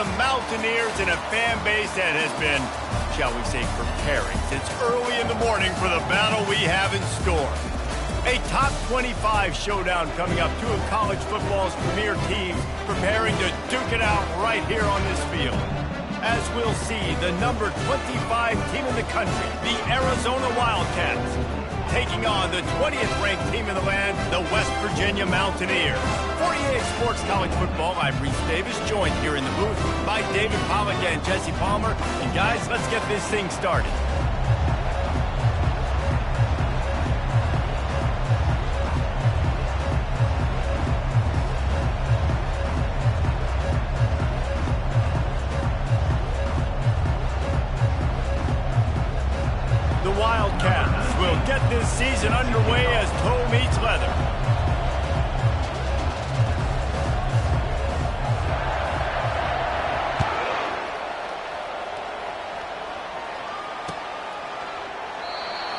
the Mountaineers and a fan base that has been, shall we say, preparing since early in the morning for the battle we have in store. A top 25 showdown coming up. Two of college football's premier teams preparing to duke it out right here on this field. As we'll see, the number 25 team in the country, the Arizona Wildcats, taking on the 20th ranked team in the land, the West Virginia Mountaineers. 48 Sports College Football, I'm Reese Davis, joined here in the booth by David Pollack and Jesse Palmer. And guys, let's get this thing started. Wildcats will get this season underway as toe meets leather.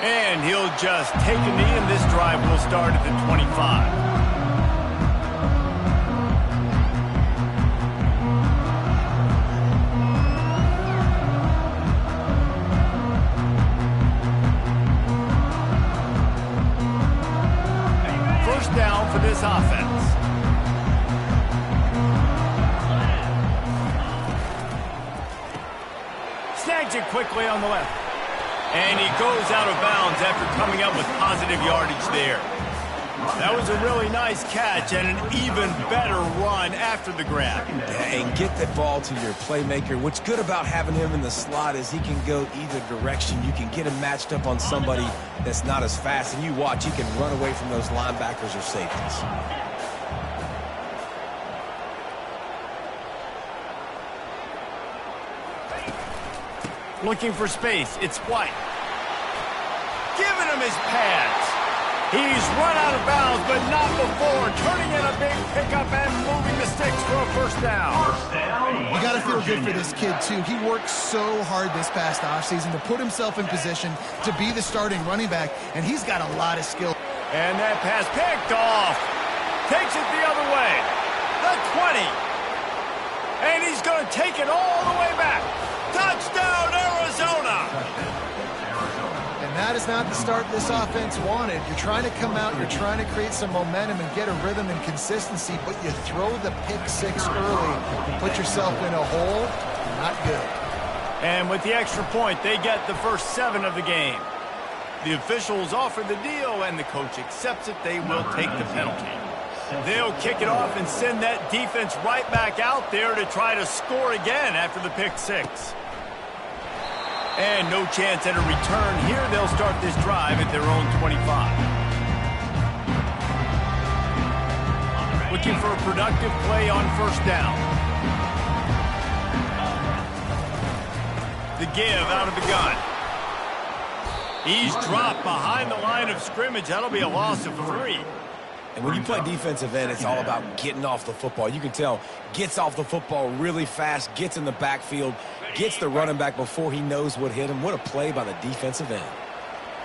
And he'll just take a knee, and this drive will start at the 25. Down for this offense. Snags it quickly on the left. And he goes out of bounds after coming up with positive yardage there. That was a really nice catch and an even better run after the grab. And get the ball to your playmaker. What's good about having him in the slot is he can go either direction. You can get him matched up on somebody that's not as fast, and you watch, he can run away from those linebackers or safeties. Looking for space. It's White. Giving him his pads. He's run out of bounds, but not before. Turning in a big pickup and moving the sticks for a first down. You got to feel good for this kid, too. He worked so hard this past offseason to put himself in position to be the starting running back, and he's got a lot of skill. And that pass picked off. Takes it the other way. The 20. And he's going to take it all the way back. Touchdown, Arizona! And that is not the start this offense wanted. You're trying to come out, you're trying to create some momentum and get a rhythm and consistency, but you throw the pick six early, you put yourself in a hole, not good. And with the extra point, they get the first 7 of the game. The officials offer the deal, and the coach accepts it. They will take the penalty. They'll kick it off and send that defense right back out there to try to score again after the pick six. And no chance at a return here. They'll start this drive at their own 25. Looking for a productive play on first down. The give out of the gun. He's dropped behind the line of scrimmage. That'll be a loss of 3. And when you play defensive end, it's all about getting off the football. You can tell, gets off the football really fast, gets in the backfield, gets the running back before he knows what hit him. What a play by the defensive end.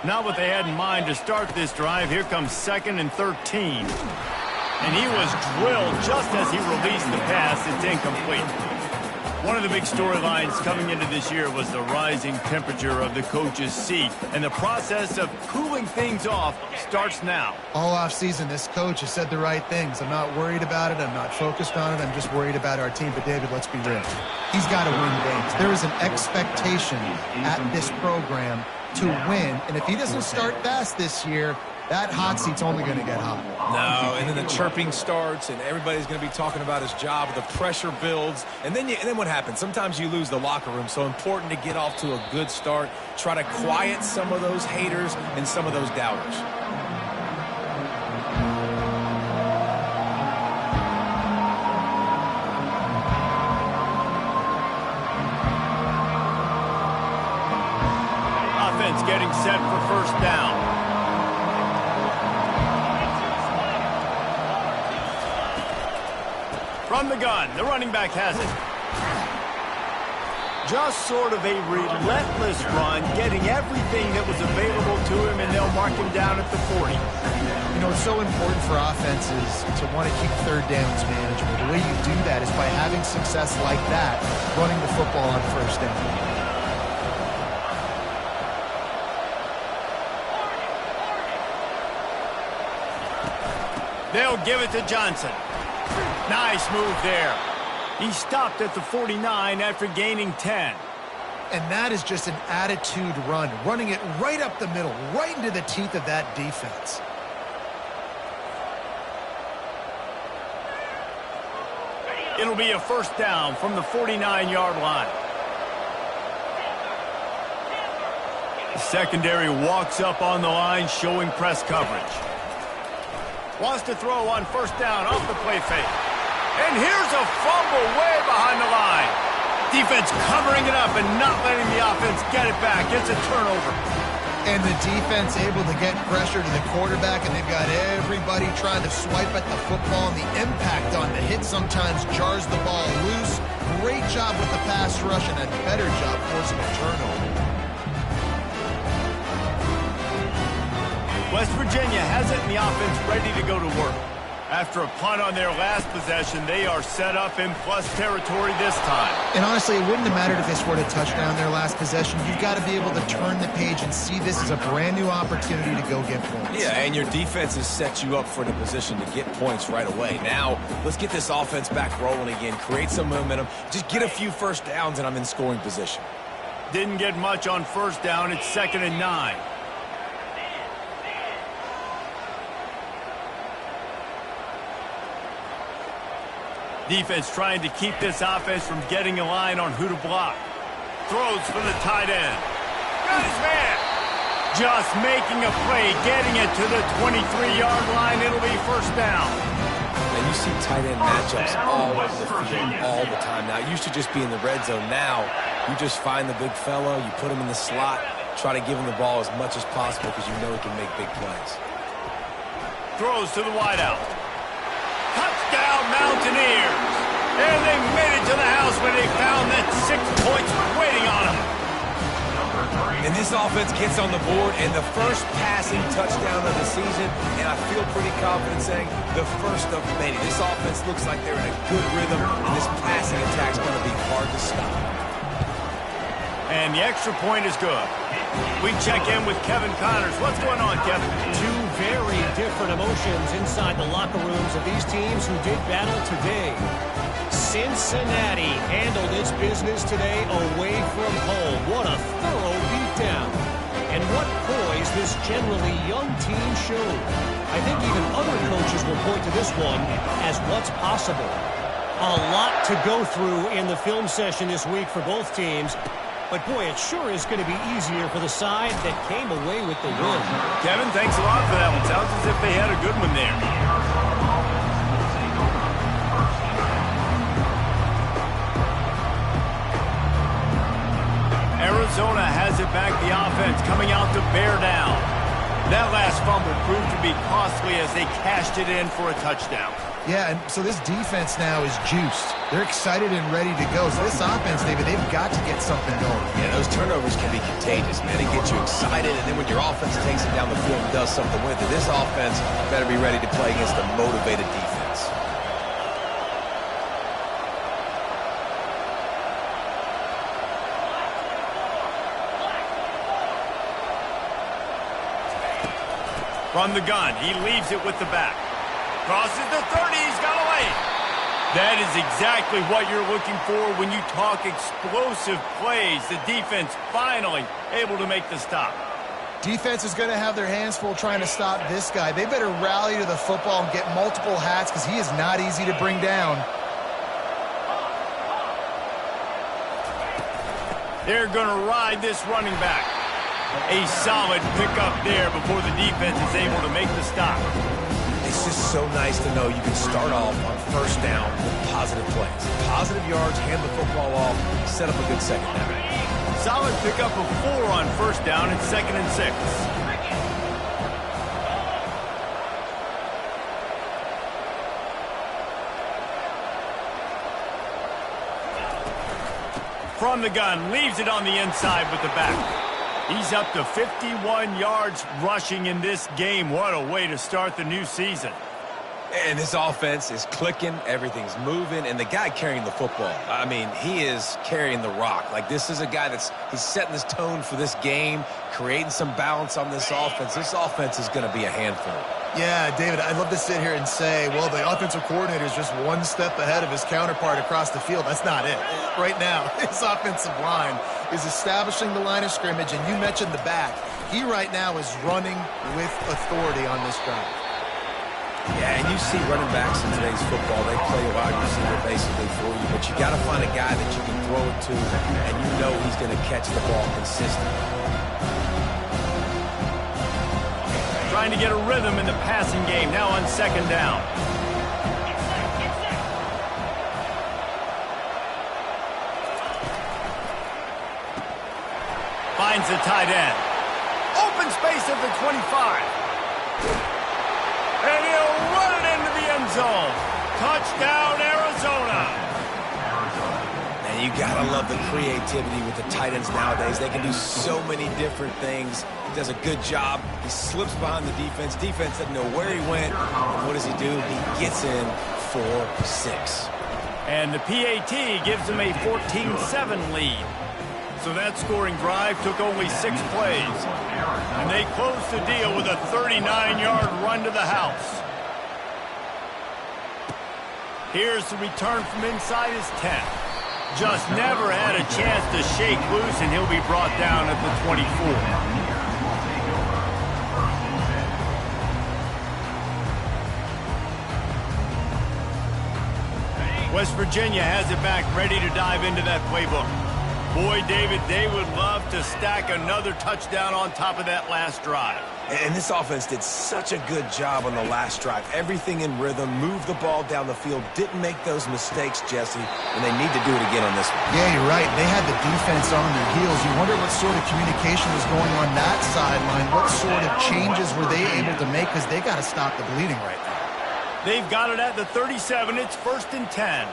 Not what they had in mind to start this drive. Here comes 2nd and 13. And he was drilled just as he released the pass. It's incomplete. One of the big storylines coming into this year was the rising temperature of the coach's seat. And the process of cooling things off starts now. All offseason, this coach has said the right things. I'm not worried about it. I'm not focused on it. I'm just worried about our team. But, David, let's be real. He's got to win games. There is an expectation at this program to win. And if he doesn't start fast this year, that hot seat's only going to get hot. No, and then the chirping starts, and everybody's going to be talking about his job. The pressure builds, and then what happens? Sometimes you lose the locker room. So important to get off to a good start. Try to quiet some of those haters and some of those doubters. Offense getting set for first down. From the gun, the running back has it. Just sort of a relentless run, getting everything that was available to him, and they'll mark him down at the 40. You know, it's so important for offenses to want to keep third downs manageable. The way you do that is by having success like that, running the football on first down. They'll give it to Johnson. Nice move there. He stopped at the 49 after gaining 10. And that is just an attitude run, running it right up the middle, right into the teeth of that defense. It'll be a first down from the 49-yard line. The secondary walks up on the line, showing press coverage. Wants to throw on first down off the play fake. And here's a fumble way behind the line. Defense covering it up and not letting the offense get it back. It's a turnover. And the defense able to get pressure to the quarterback, and they've got everybody trying to swipe at the football, and the impact on the hit sometimes jars the ball loose. Great job with the pass rush and a better job forcing a turnover. West Virginia has it in the offense ready to go to work. After a punt on their last possession, they are set up in plus territory this time. And honestly, it wouldn't have mattered if they scored a touchdown their last possession. You've got to be able to turn the page and see this as a brand new opportunity to go get points. Yeah, and your defense has set you up for the position to get points right away. Now, let's get this offense back rolling again, create some momentum, just get a few first downs, and I'm in scoring position. Didn't get much on first down. It's 2nd and 9. Defense trying to keep this offense from getting a line on who to block. Throws for the tight end. Got his man. Just making a play, getting it to the 23-yard line. It'll be first down. And you see tight end matchups all over the field all the time. Now, it used to just be in the red zone. Now, you just find the big fella, you put him in the slot, try to give him the ball as much as possible because you know he can make big plays. Throws to the wideout. Touchdown Mountaineers! And they made it to the house when they found that 6 points waiting on them. And this offense gets on the board, and the first passing touchdown of the season, and I feel pretty confident saying the first of many. This offense looks like they're in a good rhythm, and this passing attack's going to be hard to stop. And the extra point is good. We check in with Kevin Connors. What's going on, Kevin? Two very different emotions inside the locker rooms of these teams who did battle today. Cincinnati handled its business today away from home. What a thorough beatdown. And what poise this generally young team showed. I think even other coaches will point to this one as what's possible. A lot to go through in the film session this week for both teams. But, boy, it sure is going to be easier for the side that came away with the win. Kevin, thanks a lot for that one. Sounds as if they had a good one there. Arizona has it back, the offense coming out to bear down. That last fumble proved to be costly as they cashed it in for a touchdown. Yeah, and so this defense now is juiced. They're excited and ready to go. So this offense, David, they've got to get something going. Yeah, those turnovers can be contagious, man. They get you excited, and then when your offense takes it down the field and does something with it, this offense better be ready to play against a motivated defense. From the gun, he leaves it with the back. Crosses the 30, he's got away. That is exactly what you're looking for when you talk explosive plays. The defense finally able to make the stop. Defense is going to have their hands full trying to stop this guy. They better rally to the football and get multiple hats because he is not easy to bring down. They're going to ride this running back. A solid pickup there before the defense is able to make the stop. It's just so nice to know you can start off on first down with positive plays. Positive yards, hand the football off, set up a good second down. Solid pickup of 4 on first down and 2nd and 6. From the gun, leaves it on the inside with the back. He's up to 51 yards rushing in this game. What a way to start the new season. And this offense is clicking, everything's moving, and the guy carrying the football, I mean, he is carrying the rock. Like, this is a guy he's setting this tone for this game, creating some balance on this offense. This offense is going to be a handful. Yeah, David, I'd love to sit here and say, well, the offensive coordinator is just one step ahead of his counterpart across the field. That's not it. Right now, his offensive line is establishing the line of scrimmage, and you mentioned the back. He right now is running with authority on this drive. Yeah, and you see running backs in today's football, they play a wide receiver basically for you, but you got to find a guy that you can throw it to, and you know he's going to catch the ball consistently. Trying to get a rhythm in the passing game, now on second down. Finds the tight end. Open space at the 25. And he'll run it into the end zone. Touchdown, Arizona. And you got to love the creativity with the tight ends nowadays. They can do so many different things. He does a good job. He slips behind the defense. Defense doesn't know where he went. And what does he do? He gets in for 6. And the PAT gives him a 14-7 lead. So that scoring drive took only 6 plays. And they closed the deal with a 39-yard run to the house. Here's the return from inside his 10. Just never had a chance to shake loose, and he'll be brought down at the 24. West Virginia has it back, ready to dive into that playbook. Boy, David, they would love to stack another touchdown on top of that last drive. And this offense did such a good job on the last drive. Everything in rhythm, moved the ball down the field, didn't make those mistakes, Jesse, and they need to do it again on this one. Yeah, you're right. They had the defense on their heels. You wonder what sort of communication was going on that sideline. What sort of changes were they able to make, because they got to stop the bleeding right now. They've got it at the 37. It's 1st and 10.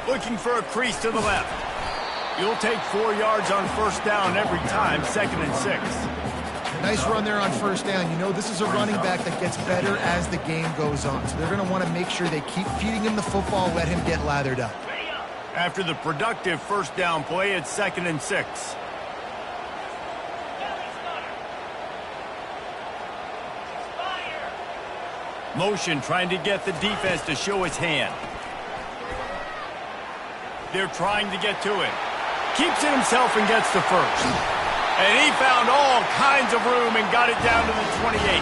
Looking for a crease to the left. You'll take 4 yards on first down every time, 2nd and 6. Nice run there on first down. You know, this is a running back that gets better as the game goes on. So they're going to want to make sure they keep feeding him the football, let him get lathered up. After the productive first down play, it's 2nd and 6. Motion trying to get the defense to show its hand. They're trying to get to it. Keeps it himself and gets the first. And he found all kinds of room and got it down to the 28.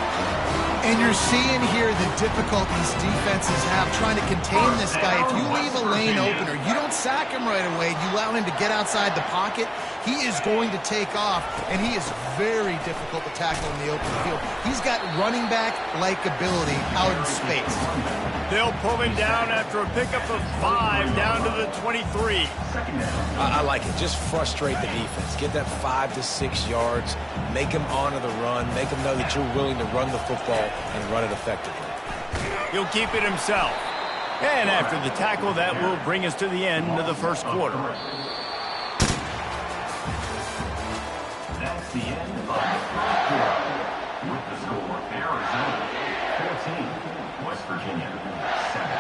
And you're seeing here the difficulties defenses have trying to contain this guy. If you leave a lane open or you don't sack him right away, you allow him to get outside the pocket, he is going to take off, and he is very difficult to tackle in the open field. He's got running back-like ability out in space. They'll pull him down after a pickup of 5 down to the 23. I like it. Just frustrate the defense. Get that 5 to 6 yards. Make them honor the run. Make them know that you're willing to run the football and run it effectively. He'll keep it himself. And after the tackle, that will bring us to the end of the first quarter. That's the end of the first quarter. With the score, Arizona 14, West Virginia 7.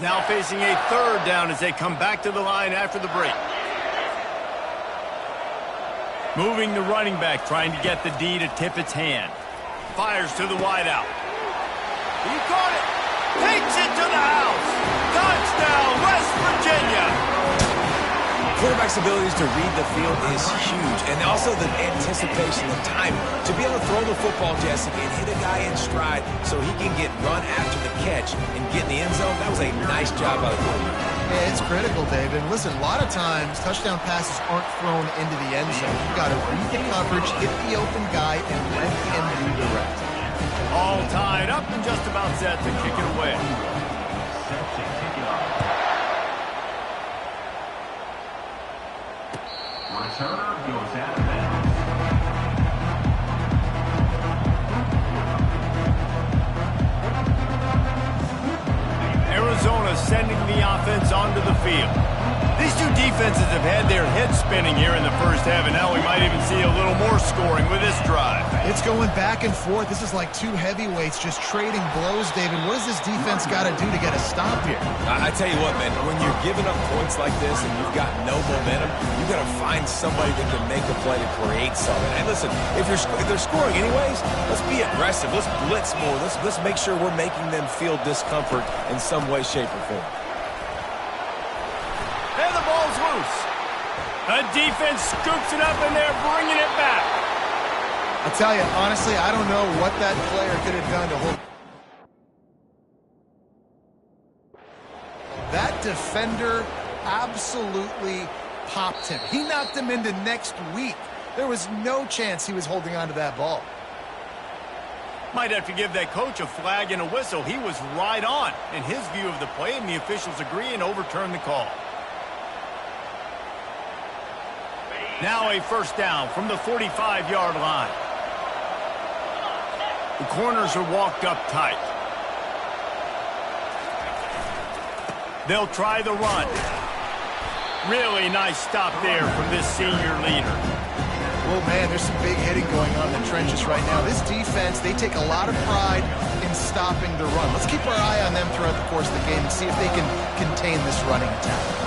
Now facing a 3rd down as they come back to the line after the break. Moving the running back, trying to get the D to tip its hand. Fires to the wideout. He caught it. Takes it to the house. Touchdown, West Virginia. Quarterback's abilities to read the field is huge, and also the anticipation, the timing. To be able to throw the football, Jesse, and hit a guy in stride so he can get run after the catch and get in the end zone, that was a nice job by the quarterback. Yeah, it's critical, David. Listen, a lot of times touchdown passes aren't thrown into the end zone. You've got to read the coverage, hit the open guy, and let him do the rest. All tied up and just about set to kick it away. Returner goes out of bounds. field. These two defenses have had their heads spinning here in the first half, and now we might even see a little more scoring with this drive. It's going back and forth. This is like two heavyweights just trading blows, David. What does this defense got to do to get a stop here? I tell you what, man, when you're giving up points like this and you've got no momentum, you've got to find somebody that can make a play to create something. And listen, if they're scoring anyways, let's be aggressive. Let's blitz more. Let's make sure we're making them feel discomfort in some way, shape, or form. And the ball's loose. The defense scoops it up, and they're bringing it back. I tell you, honestly, I don't know what that player could have done to hold. That defender absolutely popped him. He knocked him into next week. There was no chance he was holding on to that ball. Might have to give that coach a flag and a whistle. He was right on in his view of the play, and the officials agree and overturn the call. Now a first down from the 45-yard line. The corners are walked up tight. They'll try the run. Really nice stop there from this senior leader. Oh, man, there's some big hitting going on in the trenches right now. This defense, they take a lot of pride in stopping the run. Let's keep our eye on them throughout the course of the game and see if they can contain this running attack.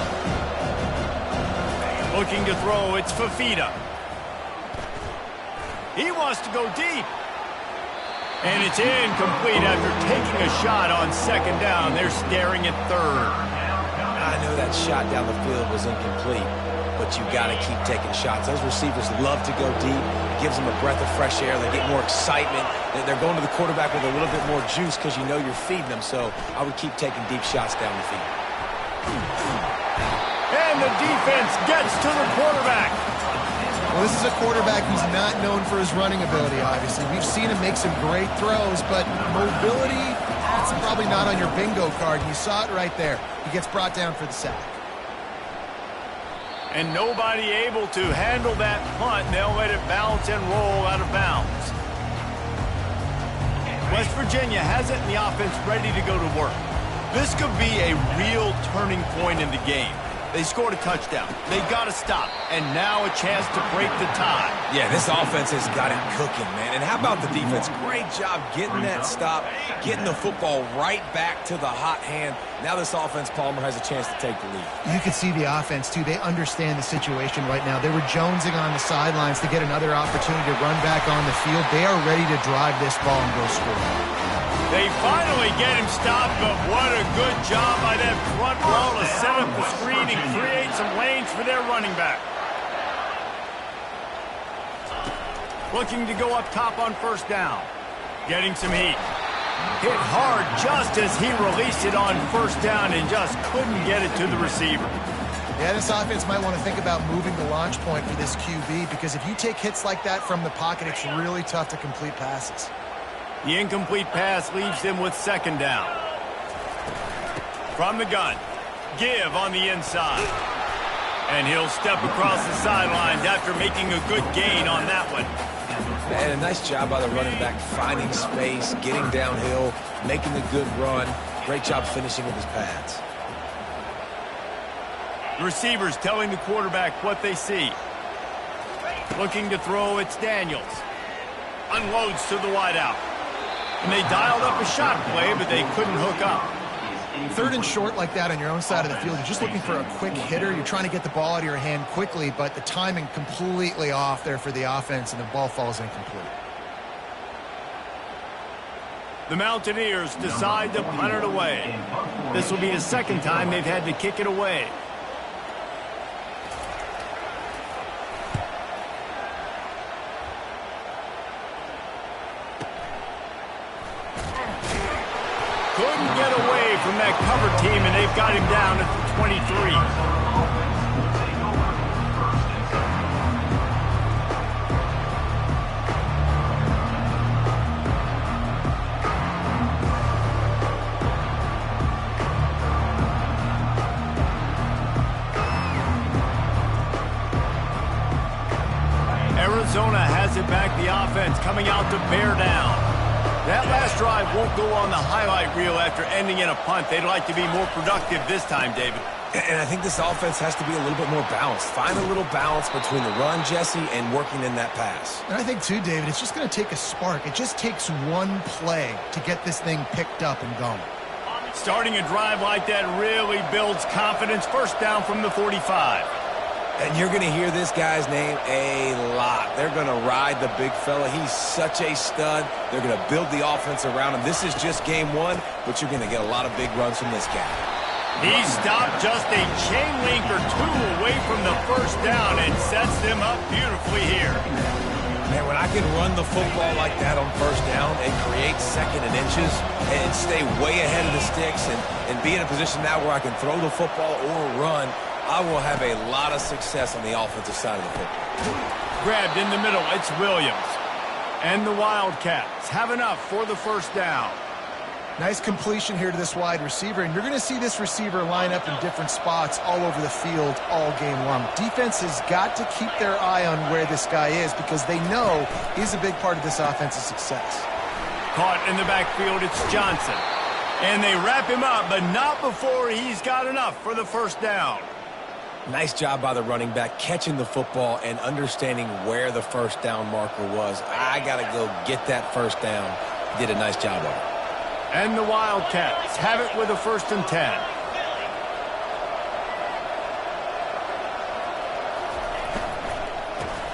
Looking to throw, it's Fafita. He wants to go deep. And it's incomplete after taking a shot on second down. They're staring at third. I know that shot down the field was incomplete, but you got to keep taking shots. Those receivers love to go deep. It gives them a breath of fresh air. They get more excitement. They're going to the quarterback with a little bit more juice because you know you're feeding them. So I would keep taking deep shots down the field. And the defense gets to the quarterback. Well, this is a quarterback who's not known for his running ability, obviously. We've seen him make some great throws, but mobility, that's probably not on your bingo card. You saw it right there. He gets brought down for the sack. And nobody able to handle that punt. They'll let it bounce and roll out of bounds. West Virginia has it in the offense ready to go to work. This could be a real turning point in the game. They scored a touchdown. They got to stop. And now a chance to break the tie. Yeah, this offense has got it cooking, man. And how about the defense? Great job getting that stop, getting the football right back to the hot hand. Now this offense, Palmer, has a chance to take the lead. You can see the offense, too. They understand the situation right now. They were jonesing on the sidelines to get another opportunity to run back on the field. They are ready to drive this ball and go score. They finally get him stopped, but what a good job by that front wall to set up the screen and create some lanes for their running back. Looking to go up top on first down. Getting some heat. Hit hard just as he released it on first down and just couldn't get it to the receiver. Yeah, this offense might want to think about moving the launch point for this QB because if you take hits like that from the pocket, it's really tough to complete passes. The incomplete pass leaves them with second down. From the gun, Give on the inside. And he'll step across the sidelines after making a good gain on that one. And a nice job by the running back, finding space, getting downhill, making a good run. Great job finishing with his pads. The receivers telling the quarterback what they see. Looking to throw, it's Daniels. Unloads to the wideout. And they dialed up a shot play, but they couldn't hook up. Third and short like that on your own side of the field, you're just looking for a quick hitter. You're trying to get the ball out of your hand quickly, but the timing completely off there for the offense, and the ball falls incomplete. The Mountaineers decide to punt it away. This will be the second time they've had to kick it away. Couldn't get away from that cover team, and they've got him down at the 23. Arizona has it back, the offense coming out to bear down. That last drive won't go on the highlight reel after ending in a punt. They'd like to be more productive this time, David. And I think this offense has to be a little bit more balanced. Find a little balance between the run, Jesse, and working in that pass. And I think, too, David, it's just going to take a spark. It just takes one play to get this thing picked up and going. Starting a drive like that really builds confidence. First down from the 45. And you're going to hear this guy's name a lot. They're going to ride the big fella. He's such a stud. They're going to build the offense around him. This is just game one, but you're going to get a lot of big runs from this guy. He stopped just a chain link or two away from the first down and sets them up beautifully here. Man, when I can run the football like that on first down and create second and inches and stay way ahead of the sticks and be in a position now where I can throw the football or run, I will have a lot of success on the offensive side of the football. Grabbed in the middle, it's Williams. And the Wildcats have enough for the first down. Nice completion here to this wide receiver, and you're going to see this receiver line up in different spots all over the field all game long. Defense has got to keep their eye on where this guy is because they know he's a big part of this offense's success. Caught in the backfield, it's Johnson. And they wrap him up, but not before he's got enough for the first down. Nice job by the running back, catching the football and understanding where the first down marker was. I got to go get that first down. Did a nice job of it. And the Wildcats have it with a 1st and 10.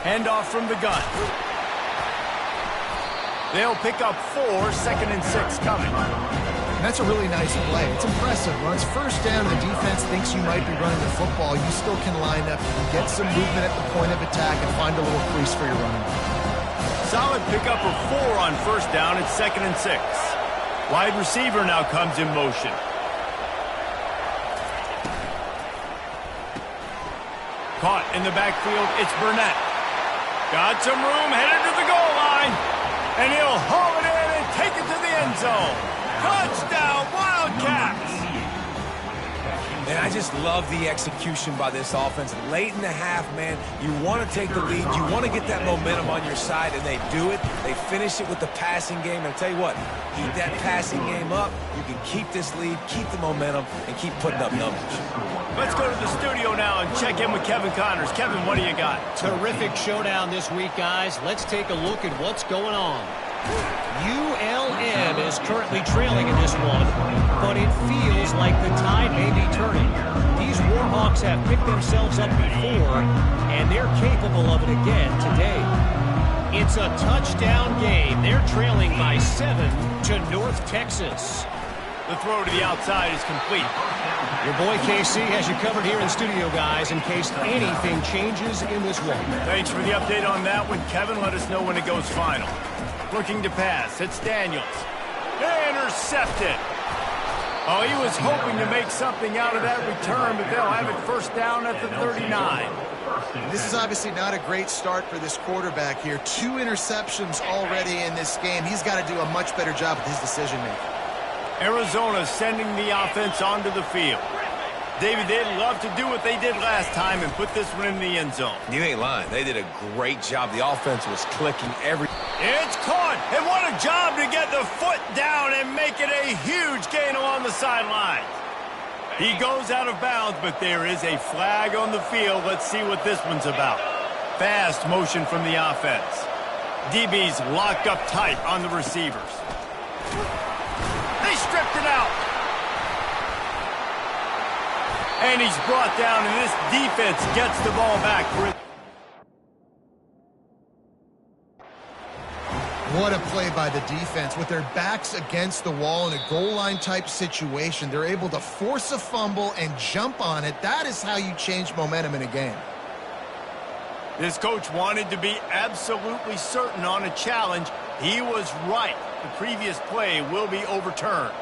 Handoff from the gun. They'll pick up 4, 2nd and 6 coming. That's a really nice play. It's impressive. When it's first down, the defense thinks you might be running the football. You still can line up, get some movement at the point of attack, and find a little crease for your running back. Solid pickup of 4 on first down. It's 2nd and 6. Wide receiver now comes in motion. Caught in the backfield, it's Burnett. Got some room, headed to the goal line. And he'll haul it in and take it to the end zone. Touchdown, Wildcats! And I just love the execution by this offense. Late in the half, man, you want to take the lead. You want to get that momentum on your side, and they do it. They finish it with the passing game. And I'll tell you what, keep that passing game up. You can keep this lead, keep the momentum, and keep putting up numbers. Let's go to the studio now and check in with Kevin Connors. Kevin, what do you got? Terrific showdown this week, guys. Let's take a look at what's going on. ULM is currently trailing in this one, but it feels like the tide may be turning. These Warhawks have picked themselves up before, and they're capable of it again today. It's a touchdown game. They're trailing by 7 to North Texas. The throw to the outside is complete. Your boy KC has you covered here in studio, guys, in case anything changes in this one. Thanks for the update on that one, Kevin. Let us know when it goes final. Looking to pass. It's Daniels. Intercepted. Oh, he was hoping to make something out of that return, but they'll have it first down at the 39. This is obviously not a great start for this quarterback here. 2 interceptions already in this game. He's got to do a much better job with his decision-making. Arizona sending the offense onto the field. David, they'd love to do what they did last time and put this one in the end zone. You ain't lying. They did a great job. The offense was clicking every... It's caught, and what a job to get the foot down and make it a huge gain along the sideline. He goes out of bounds, but there is a flag on the field. Let's see what this one's about. Fast motion from the offense. DB's locked up tight on the receivers. They stripped it out. And he's brought down, and this defense gets the ball back. What a play by the defense. With their backs against the wall in a goal line type situation, they're able to force a fumble and jump on it. That is how you change momentum in a game. This coach wanted to be absolutely certain on a challenge. He was right. The previous play will be overturned.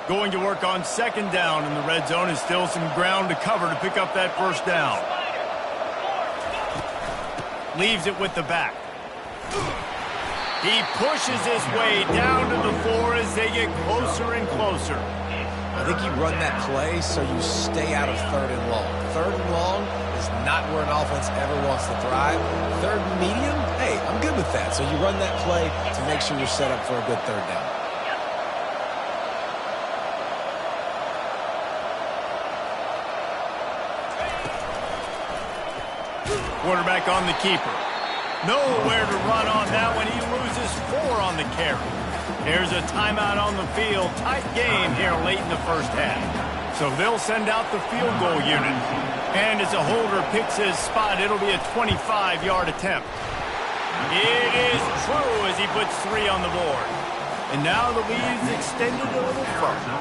Going to work on second down in the red zone is still some ground to cover to pick up that first down. Leaves it with the back. He pushes his way down to the 4 as they get closer and closer. I think you run that play so you stay out of 3rd and long. 3rd and long is not where an offense ever wants to thrive. 3rd and medium, hey, I'm good with that. So you run that play to make sure you're set up for a good 3rd down. Quarterback on the keeper. Nowhere to run on that one. He loses 4 on the carry. Here's a timeout on the field. Tight game here late in the first half. So they'll send out the field goal unit. And as a holder picks his spot, it'll be a 25-yard attempt. It is true as he puts 3 on the board. And now the lead is extended a little further.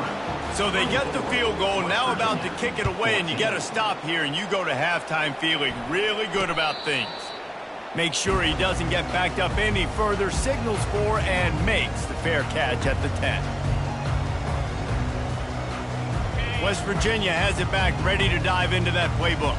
So they get the field goal, now about to kick it away, and you get a stop here, and you go to halftime feeling really good about things. Make sure he doesn't get backed up any further, signals for and makes the fair catch at the 10. West Virginia has it back, ready to dive into that playbook.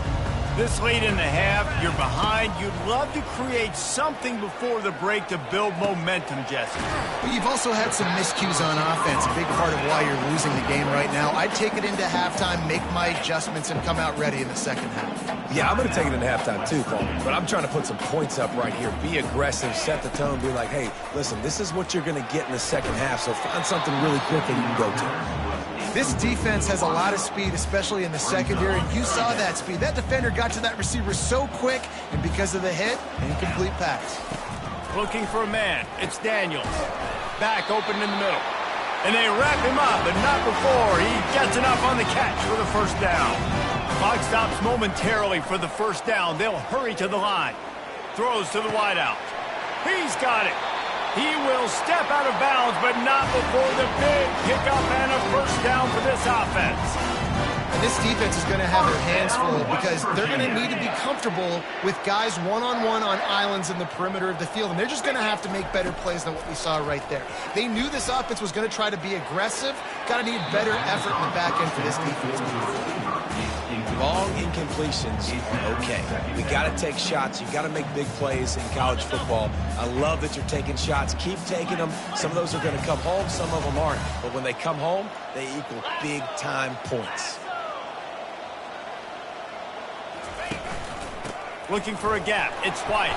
This late in the half, you're behind. You'd love to create something before the break to build momentum, Jesse. But you've also had some miscues on offense, a big part of why you're losing the game right now. I'd take it into halftime, make my adjustments, and come out ready in the second half. Yeah, I'm going to take it into halftime too, Coleman. But I'm trying to put some points up right here. Be aggressive, set the tone, be like, hey, listen, this is what you're going to get in the second half, so find something really quick that you can go to. This defense has a lot of speed, especially in the secondary, and you saw that speed. That defender got to that receiver so quick, and because of the hit, incomplete pass. Looking for a man. It's Daniels. Back open in the middle. And they wrap him up, but not before he gets enough on the catch for the first down. Clock stops momentarily for the first down. They'll hurry to the line. Throws to the wideout. He's got it. He will step out of bounds, but not before the big pickup and a first down for this offense. And this defense is going to have their hands full because they're going to need to be comfortable with guys one-on-one on islands in the perimeter of the field, and they're just going to have to make better plays than what we saw right there. They knew this offense was going to try to be aggressive. Got to need better effort in the back end for this defense. Long incompletions are okay. We got to take shots. You got to make big plays in college football. I love that you're taking shots. Keep taking them. Some of those are going to come home. Some of them aren't. But when they come home, they equal big-time points. Looking for a gap. It's White.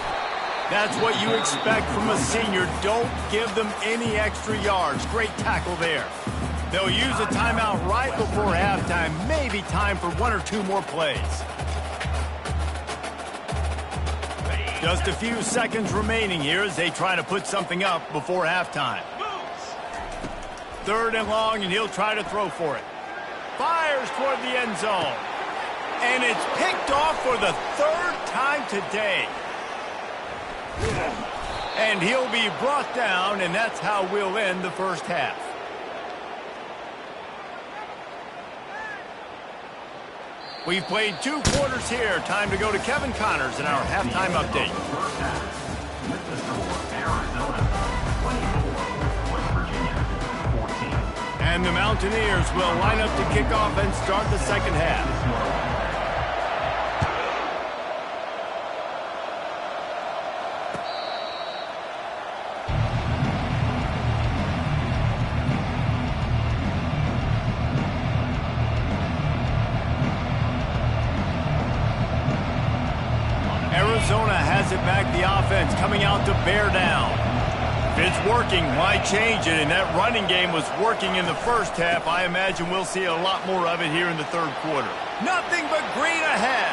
That's what you expect from a senior. Don't give them any extra yards. Great tackle there. They'll use a timeout right before halftime. Maybe time for 1 or 2 more plays. Just a few seconds remaining here as they try to put something up before halftime. 3rd and long, and he'll try to throw for it. Fires toward the end zone. And it's picked off for the 3rd time today. And he'll be brought down, and that's how we'll end the first half. We've played 2 quarters here. Time to go to Kevin Connors in our halftime update. And the Mountaineers will line up to kick off and start the second half. Arizona has it back, the offense coming out to bear down. If it's working, why change it? And that running game was working in the first half. I imagine we'll see a lot more of it here in the 3rd quarter. Nothing but green ahead.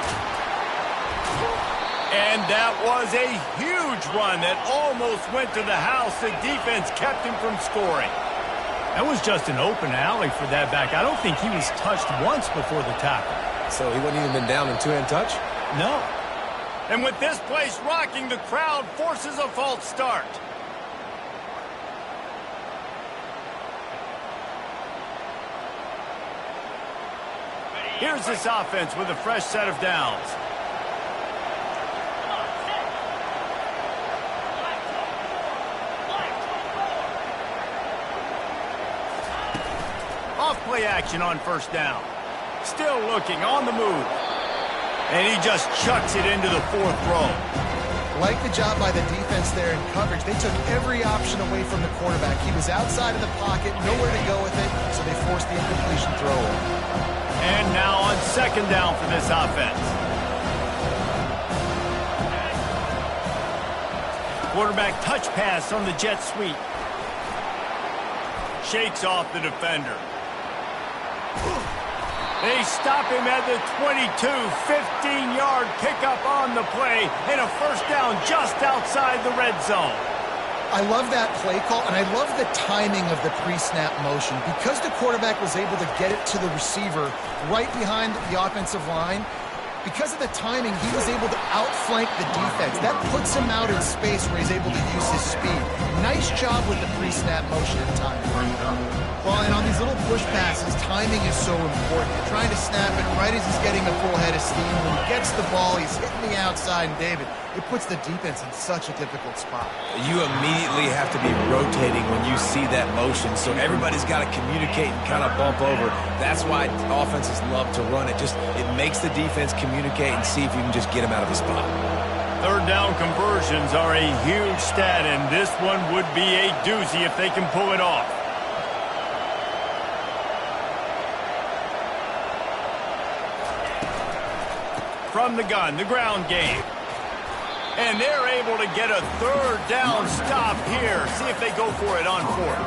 And that was a huge run that almost went to the house. The defense kept him from scoring. That was just an open alley for that back. I don't think he was touched once before the tackle. So he wouldn't even been down in 2-hand touch? No. And with this place rocking, the crowd forces a false start. Here's this offense with a fresh set of downs. Off-play action on first down. Still looking on the move. And he just chucks it into the 4th row. Like the job by the defense there in coverage. They took every option away from the quarterback. He was outside of the pocket, nowhere to go with it, so they forced the incompletion throw. And now on 2nd down for this offense. Quarterback touch pass on the jet sweep. Shakes off the defender. They stop him at the 22, 15-yard pickup on the play, and a first down just outside the red zone. I love that play call, and I love the timing of the pre-snap motion. Because the quarterback was able to get it to the receiver right behind the offensive line, because of the timing, he was able to outflank the defense. That puts him out in space where he's able to use his speed. Nice job with the pre-snap motion and timing. Well, and on these little push passes, timing is so important. You're trying to snap it right as he's getting a full head of steam. When he gets the ball, he's hitting the outside, and David, it puts the defense in such a difficult spot. You immediately have to be rotating when you see that motion, so everybody's got to communicate and kind of bump over. That's why offenses love to run it. It makes the defense communicate and see if you can just get him out of his spot. Third down conversions are a huge stat, and this one would be a doozy if they can pull it off. From the gun, the ground game. And they're able to get a third down stop here. See if they go for it on fourth.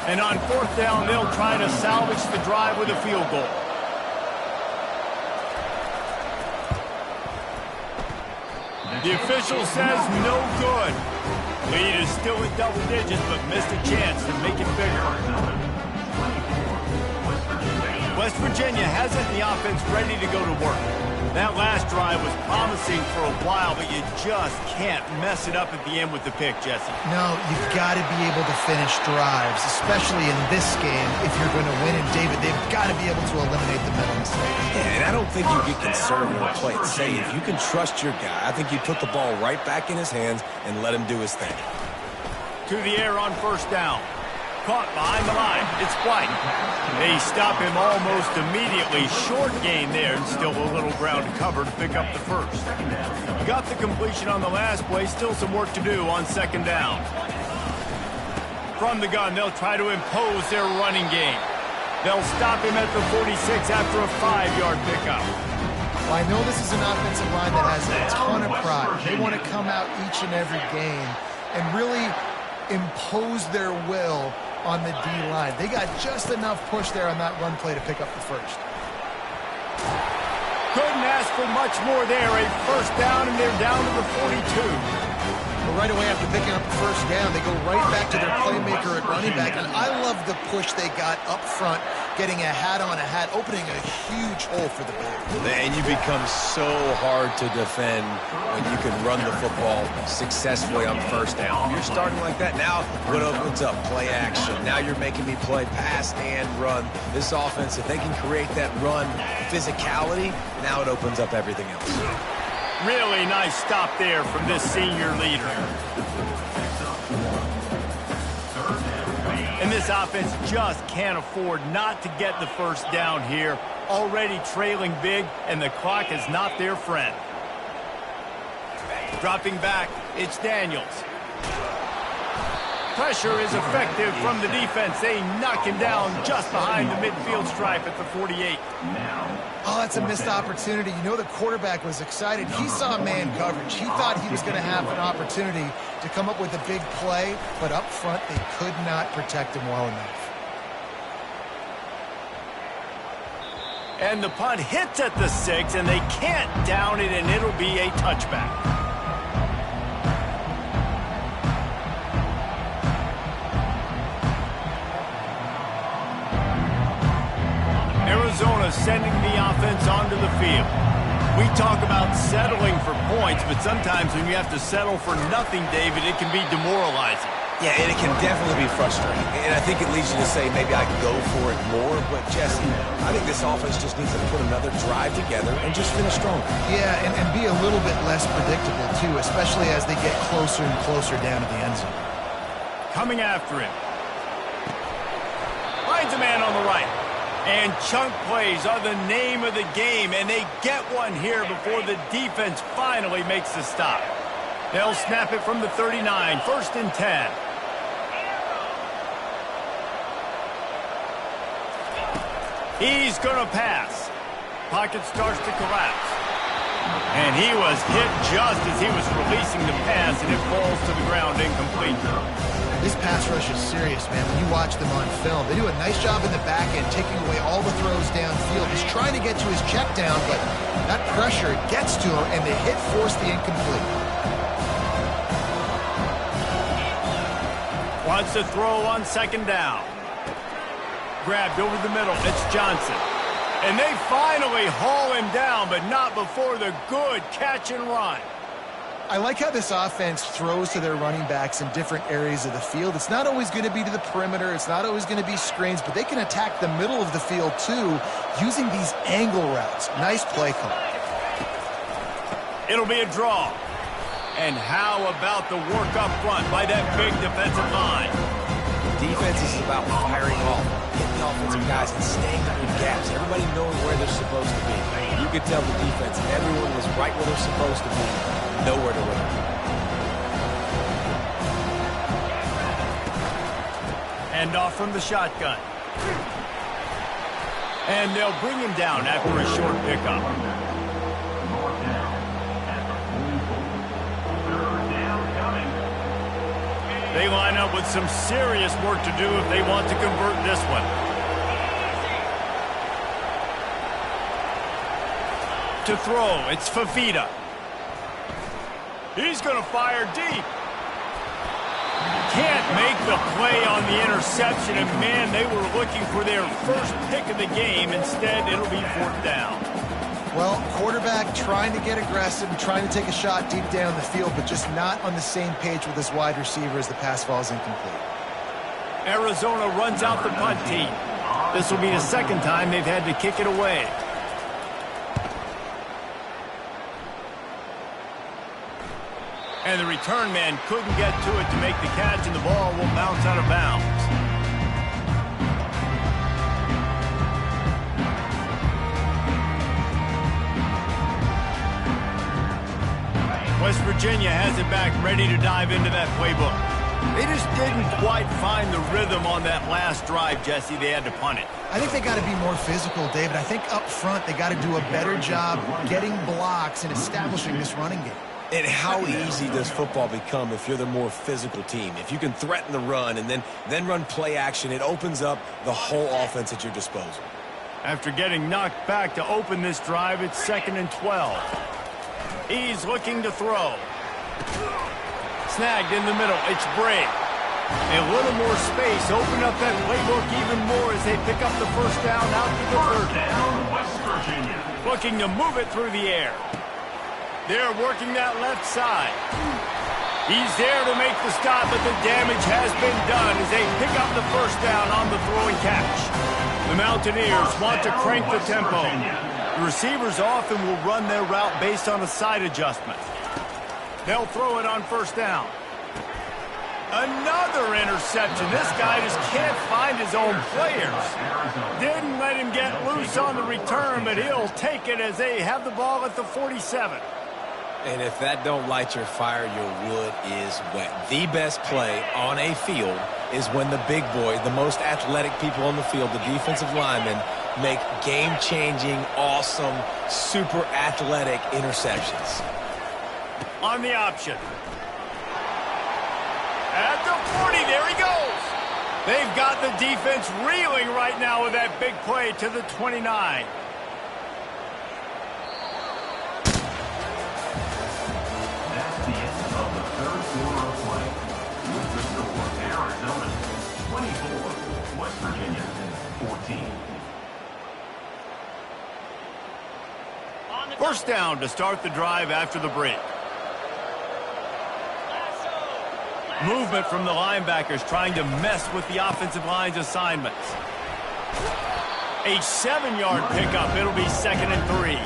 And on fourth down, they'll try to salvage the drive with a field goal. The official says no good. Lead is still in double digits, but missed a chance to make it bigger. West Virginia has it in the offense ready to go to work. That last drive was promising for a while, but you just can't mess it up at the end with the pick, Jesse. No, you've got to be able to finish drives, especially in this game. If you're going to win, and David, they've got to be able to eliminate the mental mistakes. Yeah, and I don't think you get conservative or play it safe. You can trust your guy. I think you put the ball right back in his hands and let him do his thing. To the air on first down. Caught behind the line. It's White. They stop him almost immediately. Short gain there, and still a little ground to cover to pick up the first. Got the completion on the last play. Still some work to do on second down. From the gun, they'll try to impose their running game. They'll stop him at the 46 after a 5-yard pickup. Well, I know this is an offensive line that has a ton of pride. They want to come out each and every game and really impose their will on the D-line. They got just enough push there on that run play to pick up the first. Couldn't ask for much more there. A first down, and they're down to the 42. Well, right away after picking up the first down, they go right back to their playmaker at running back. And I love the push they got up front, getting a hat on a hat, opening a huge hole for the back. And you become so hard to defend when you can run the football successfully on first down. You're starting like that. Now what opens up? Play action. Now you're making me play pass and run. This offense, if they can create that run physicality, now it opens up everything else. Really nice stop there from this senior leader. And this offense just can't afford not to get the first down here. Already trailing big, and the clock is not their friend. Dropping back, it's Daniels. Pressure is effective from the defense. They knock him down just behind the midfield stripe at the 48. Oh, that's a missed opportunity. You know the quarterback was excited. He saw man coverage. He thought he was going to have an opportunity to come up with a big play, but up front they could not protect him well enough. And the punt hits at the 6, and they can't down it, and it'll be a touchback. Arizona sending the offense onto the field. We talk about settling for points, but sometimes when you have to settle for nothing, David, it can be demoralizing. Yeah, and it can definitely be frustrating. And I think it leads you to say maybe I can go for it more. But, Jesse, I think this offense just needs to put another drive together and just finish stronger. Yeah, and be a little bit less predictable, too, especially as they get closer and closer down to the end zone. Coming after him. Finds a man on the right. And chunk plays are the name of the game, and they get one here before the defense finally makes the stop. They'll snap it from the 39, 1st and 10. He's going to pass. Pocket starts to collapse. And he was hit just as he was releasing the pass, and it falls to the ground incomplete. This pass rush is serious, man. When you watch them on film, they do a nice job in the back end, taking away all the throws downfield. He's trying to get to his check down, but that pressure gets to him, and the hit forced the incomplete. Wants to throw on second down. Grabbed over the middle. It's Johnson. And they finally haul him down, but not before the good catch and run. I like how this offense throws to their running backs in different areas of the field. It's not always going to be to the perimeter. It's not always going to be screens, but they can attack the middle of the field, too, using these angle routes. Nice play call. It'll be a draw. And how about the work up front by that big defensive line? Defense is about firing off, hitting the offensive guys, and staying in gaps. Everybody knowing where they're supposed to be. You could tell the defense, everyone was right where they're supposed to be. Nowhere to run. Hand off from the shotgun. And they'll bring him down after a short pickup. They line up with some serious work to do if they want to convert this one. To throw, it's Fafita. He's going to fire deep. Can't make the play on the interception, and man, they were looking for their first pick of the game. Instead, it'll be fourth down. Well, quarterback trying to get aggressive and trying to take a shot deep down the field, but just not on the same page with his wide receiver as the pass falls incomplete. Arizona runs out the punt team. This will be the second time they've had to kick it away. And the return man couldn't get to it to make the catch, and the ball will bounce out of bounds. West Virginia has it back, ready to dive into that playbook. They just didn't quite find the rhythm on that last drive, Jesse. They had to punt it. I think they got to be more physical, David. I think up front they got to do a better job getting blocks and establishing this running game. And how easy does football become if you're the more physical team? If you can threaten the run and then run play action, it opens up the whole offense at your disposal. After getting knocked back to open this drive, it's 2nd and 12. He's looking to throw. Snagged in the middle. It's Bray. A little more space. Open up that playbook even more as they pick up the first down out to the third down. West Virginia. Looking to move it through the air. They're working that left side. He's there to make the stop, but the damage has been done as they pick up the first down on the throw and catch. The Mountaineers want to crank the tempo. The receivers often will run their route based on a side adjustment. They'll throw it on first down. Another interception. This guy just can't find his own players. Didn't let him get loose on the return, but he'll take it as they have the ball at the 47. And if that don't light your fire, your wood is wet. The best play on a field is when the big boy, the most athletic people on the field, the defensive linemen, make game-changing, awesome, super athletic interceptions. On the option. At the 40, there he goes. They've got the defense reeling right now with that big play to the 29. That's the end of the third quarter of play. With the score, Arizona 24, West Virginia 14. First down to start the drive after the break. Movement from the linebackers trying to mess with the offensive line's assignments. A 7-yard pickup. It'll be 2nd and 3.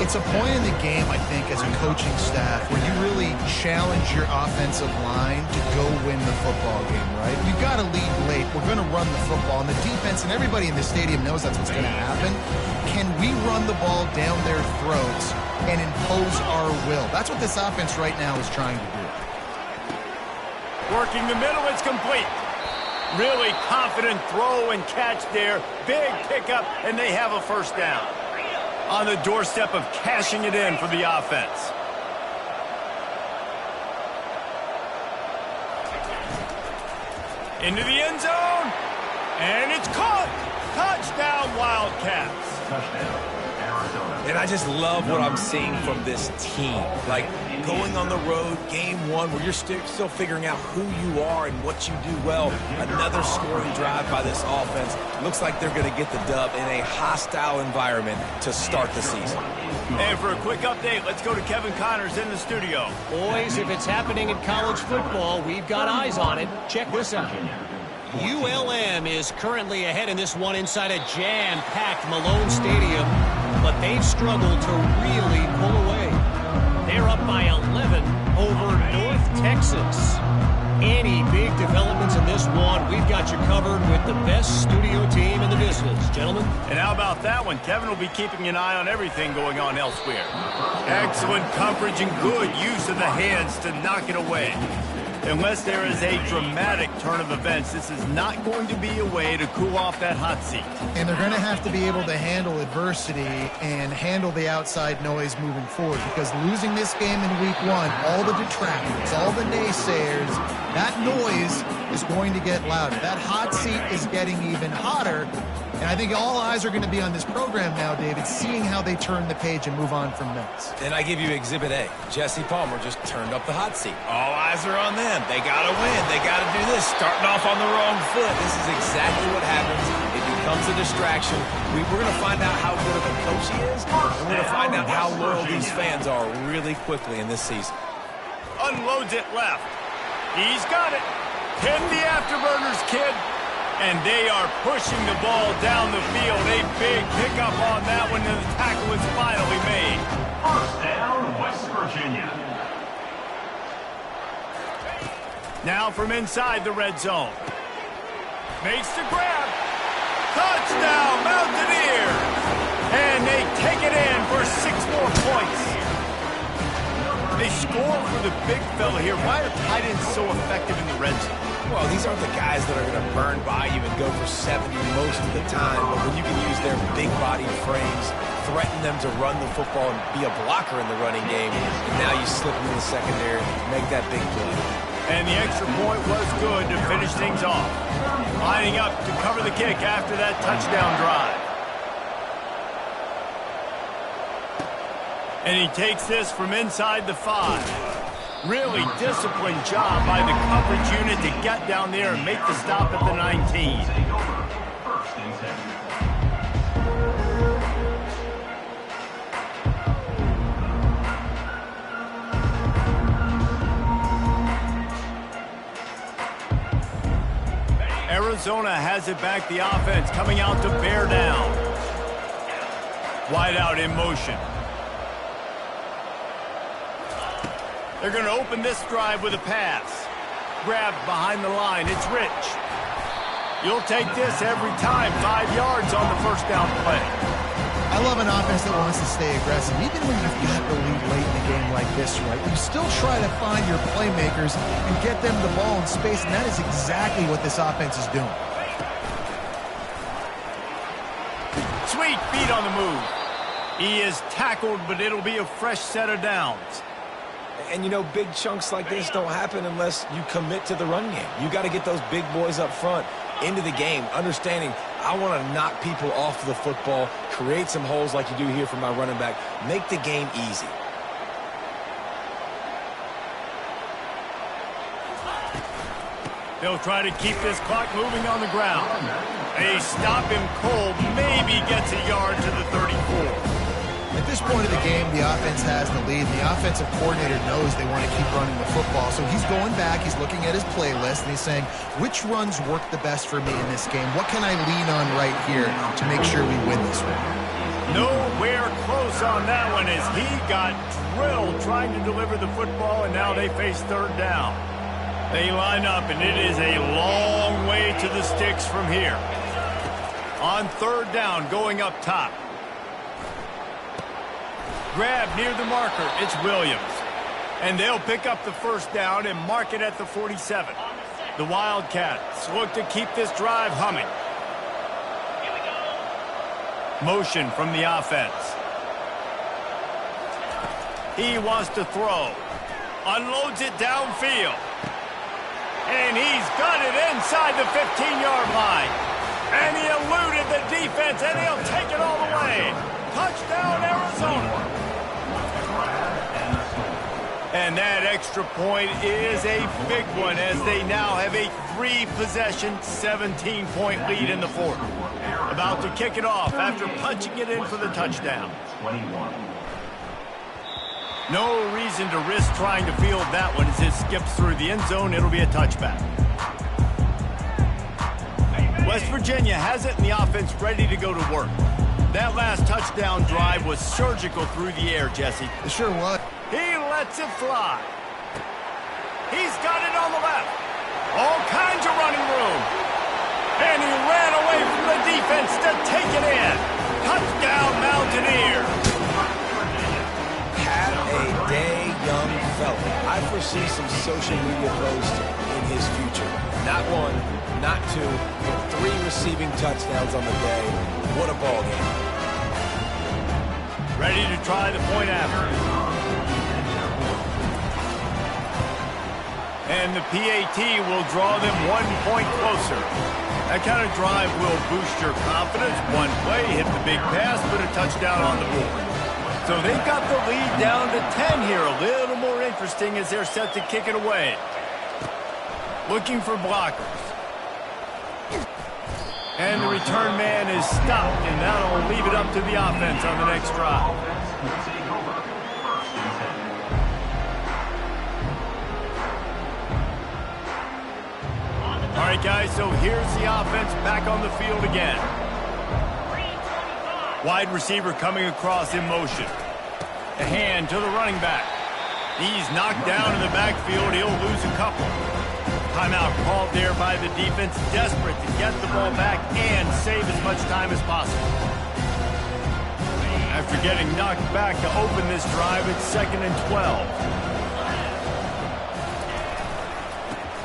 It's a point in the game, I think, as a coaching staff where you really challenge your offensive line to go win the football game, right? You've got to lead late. We're going to run the football. And the defense and everybody in the stadium knows that's what's going to happen. Can we run the ball down their throats and impose our will? That's what this offense right now is trying to do. Working the middle, it's complete. Really confident throw and catch there. Big pickup, and they have a first down. on the doorstep of cashing it in for the offense. Into the end zone, and it's caught. Touchdown, Wildcats. Touchdown, Arizona. And I just love what I'm seeing from this team. Like, going on the road, game one, where you're still figuring out who you are and what you do well. Another scoring drive by this offense. Looks like they're going to get the dub in a hostile environment to start the season. And for a quick update, let's go to Kevin Connors in the studio. Boys, if it's happening in college football, we've got eyes on it. Check this out. ULM is currently ahead in this one inside a jam-packed Malone Stadium, but they've struggled to really pull away. They're up by 11 over North Texas. Any big developments in this one, we've got you covered with the best studio team in the business, gentlemen. And how about that one? Kevin will be keeping an eye on everything going on elsewhere. Excellent coverage and good use of the hands to knock it away. Unless there is a dramatic turn of events, this is not going to be a way to cool off that hot seat. And they're going to have to be able to handle adversity and handle the outside noise moving forward, because losing this game in week one, all the detractors, all the naysayers, that noise is going to get louder. That hot seat is getting even hotter. And I think all eyes are going to be on this program now, David, seeing how they turn the page and move on from this. And I give you Exhibit A. Jesse Palmer just turned up the hot seat. All eyes are on them. They got to win. They got to do this. Starting off on the wrong foot. This is exactly what happens. It becomes a distraction. We're going to find out how good of a coach he is, and we're going to find out how loyal these fans are really quickly in this season. Unloads it left. He's got it. Hit the afterburners, kid. And they are pushing the ball down the field. A big pickup on that one, and the tackle is finally made. First down, West Virginia. Now from inside the red zone. Makes the grab. Touchdown, Mountaineers. And they take it in for 6 more points. They score for the big fella here. Why are tight ends so effective in the red zone? Well, these aren't the guys that are going to burn by you and go for 70 most of the time, but when you can use their big body frames, threaten them to run the football and be a blocker in the running game, and now you slip them in the secondary, make that big play. And the extra point was good to finish things off. Lining up to cover the kick after that touchdown drive. And he takes this from inside the 5. Really disciplined job by the coverage unit to get down there and make the stop at the 19. Take over. First and 10. Arizona has it back, the offense coming out to bear down. Wide out in motion. They're going to open this drive with a pass. Grabbed behind the line. It's Rich. You'll take this every time. 5 yards on the first down play. I love an offense that wants to stay aggressive. Even when you've got the lead late in the game like this, right? You still try to find your playmakers and get them the ball in space, and that is exactly what this offense is doing. Sweet feet on the move. He is tackled, but it'll be a fresh set of downs. And, you know, big chunks like this don't happen unless you commit to the run game. You got to get those big boys up front into the game, understanding I want to knock people off the football, create some holes like you do here for my running back, make the game easy. They'll try to keep this clock moving on the ground. They stop him cold, maybe gets a yard to the 34. At this point of the game, the offense has the lead. The offensive coordinator knows they want to keep running the football. So he's going back, he's looking at his playlist, and he's saying, which runs work the best for me in this game? What can I lean on right here to make sure we win this one? Nowhere close on that one as he got drilled trying to deliver the football, and now they face third down. They line up, and it is a long way to the sticks from here. On third down, going up top. Grab near the marker. It's Williams. And they'll pick up the first down and mark it at the 47. The Wildcats look to keep this drive humming. Motion from the offense. He wants to throw. Unloads it downfield. And he's got it inside the 15-yard line. And he eluded the defense, and he'll take it all the way. Touchdown, Arizona. And that extra point is a big one as they now have a 3-possession, 17-point lead in the fourth. About to kick it off after punching it in for the touchdown. No reason to risk trying to field that one as it skips through the end zone. It'll be a touchback. West Virginia has it in the offense ready to go to work. That last touchdown drive was surgical through the air, Jesse. It sure was. He lets it fly. He's got it on the left. All kinds of running room. And he ran away from the defense to take it in. Touchdown, Mountaineers. Have a day, young fella. I foresee some social media posts in his future. Not one, not two, but 3 receiving touchdowns on the day. What a ball game. Ready to try the point after. And the PAT will draw them 1 point closer. That kind of drive will boost your confidence. One play, hit the big pass, put a touchdown on the board. So they've got the lead down to 10 here. A little more interesting as they're set to kick it away. Looking for blockers. And the return man is stopped, and that'll leave it up to the offense on the next drive. All right, guys, so here's the offense back on the field again. Wide receiver coming across in motion. A hand to the running back. He's knocked down in the backfield. He'll lose a couple. Timeout called there by the defense, desperate to get the ball back and save as much time as possible. After getting knocked back to open this drive, it's 2nd and 12.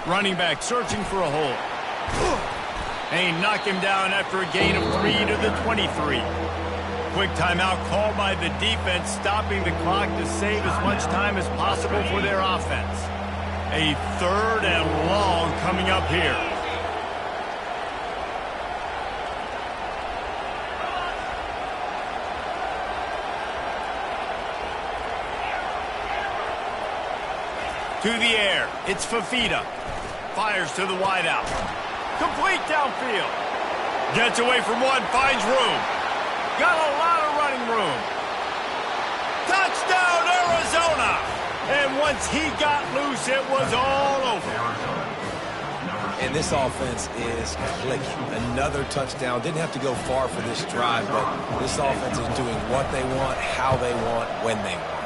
Running back searching for a hole. And he knocked him down after a gain of 3 to the 23. Quick timeout called by the defense, stopping the clock to save as much time as possible for their offense. A 3rd and long coming up here. To the air, it's Fafita. Fires to the wideout. Complete downfield. Gets away from one, finds room. Got a lot of running room. Touchdown, Arizona! And once he got loose, it was all over. And this offense is clicking. Another touchdown. Didn't have to go far for this drive, but this offense is doing what they want, how they want, when they want.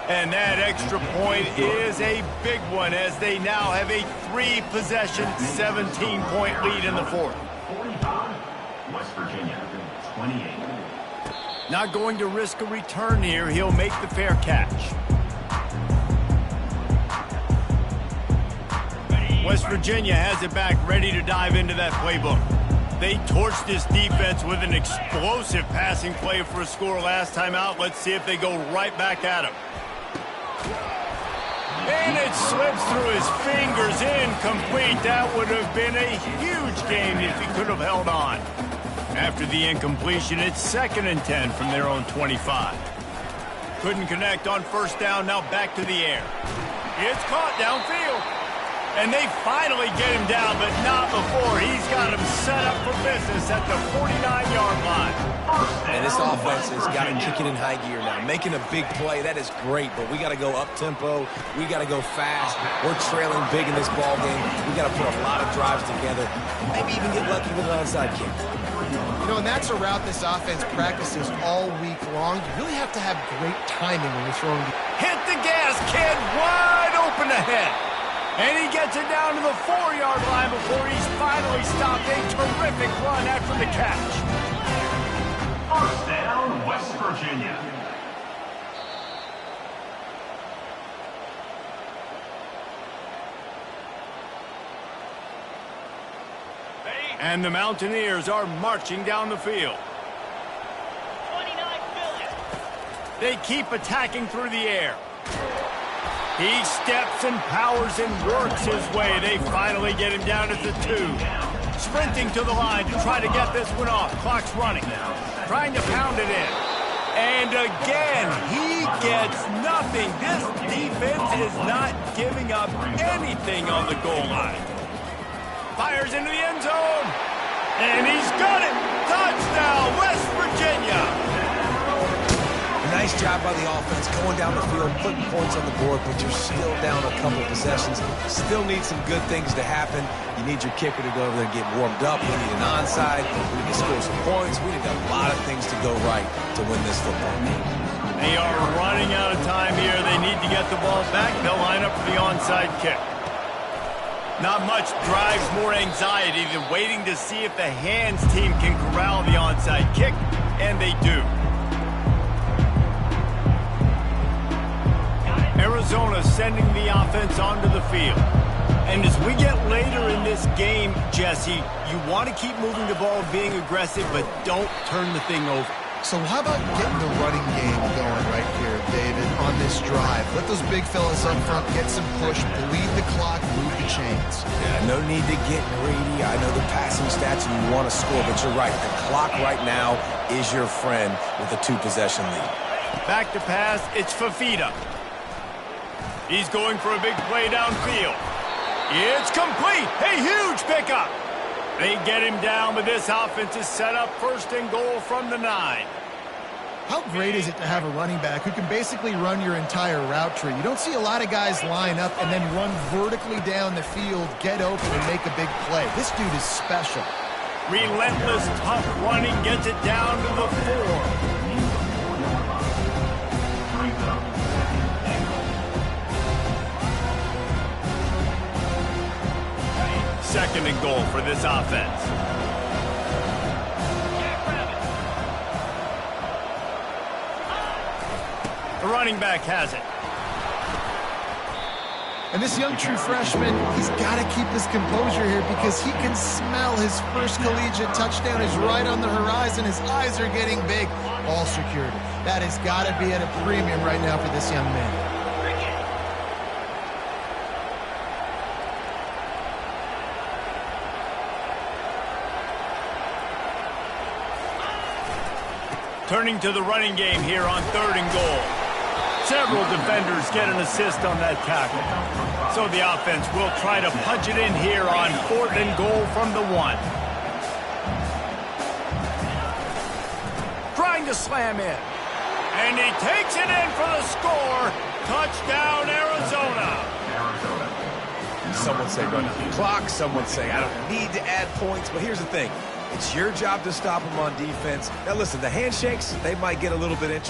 And that extra point is a big one as they now have a 3-possession, 17-point lead in the fourth. 45, West Virginia, 28. Not going to risk a return here. He'll make the fair catch. West Virginia has it back, ready to dive into that playbook. They torched this defense with an explosive passing play for a score last time out. Let's see if they go right back at him. And it slips through his fingers, incomplete. That would have been a huge gain if he could have held on. After the incompletion, it's 2nd and 10 from their own 25. Couldn't connect on first down, now back to the air. It's caught downfield. And they finally get him down, but not before. He's got him set up for business at the 49-yard line. And this offense has got to kick it in high gear now. Making a big play, that is great, but we got to go up-tempo. We got to go fast. We're trailing big in this ball game. We got to put a lot of drives together. Maybe even get lucky with an onside kick. You know, and that's a route this offense practices all week long. You really have to have great timing when you're throwing. Hit the gas, kid. Wide open ahead. And he gets it down to the 4-yard line before he's finally stopped. A terrific run after the catch. First down, West Virginia. And the Mountaineers are marching down the field. They keep attacking through the air. He steps and powers and works his way. They finally get him down at the 2. Sprinting to the line to try to get this one off. Clock's running. Trying to pound it in. And again, he gets nothing. This defense is not giving up anything on the goal line. Fires into the end zone. And he's got it. Touchdown, West Virginia. Nice job by the offense, going down the field, putting points on the board, but you're still down a couple possessions. Still need some good things to happen. You need your kicker to go over there and get warmed up. We need an onside. We need to score some points. We need a lot of things to go right to win this football game. They are running out of time here. They need to get the ball back. They'll line up for the onside kick. Not much drives more anxiety than waiting to see if the hands team can corral the onside kick, and they do. Arizona sending the offense onto the field. And as we get later in this game, Jesse, you want to keep moving the ball, being aggressive, but don't turn the thing over. So how about getting the running game going right here, David, on this drive? Let those big fellas up front get some push, bleed the clock, move the chains. Yeah, no need to get greedy. I know the passing stats and you want to score, but you're right. The clock right now is your friend with a 2-possession lead. Back to pass, it's Fafita. He's going for a big play downfield. It's complete. A huge pickup. They get him down, but this offense is set up 1st and goal from the 9. How great is it to have a running back who can basically run your entire route tree? You don't see a lot of guys line up and then run vertically down the field, get open, and make a big play. This dude is special. Relentless, tough running gets it down to the 4. Second and goal for this offense. The running back has it. And this young true freshman, he's got to keep his composure here because he can smell his first collegiate touchdown is right on the horizon. His eyes are getting big. Ball secured. That has got to be at a premium right now for this young man. Turning to the running game here on 3rd and goal. Several defenders get an assist on that tackle. So the offense will try to punch it in here on 4th and goal from the 1. Trying to slam in. And he takes it in for the score. Touchdown, Arizona. Some would say run out the clock. Some would say I don't need to add points. But here's the thing. It's your job to stop them on defense. Now, listen, the handshakes, they might get a little bit interesting.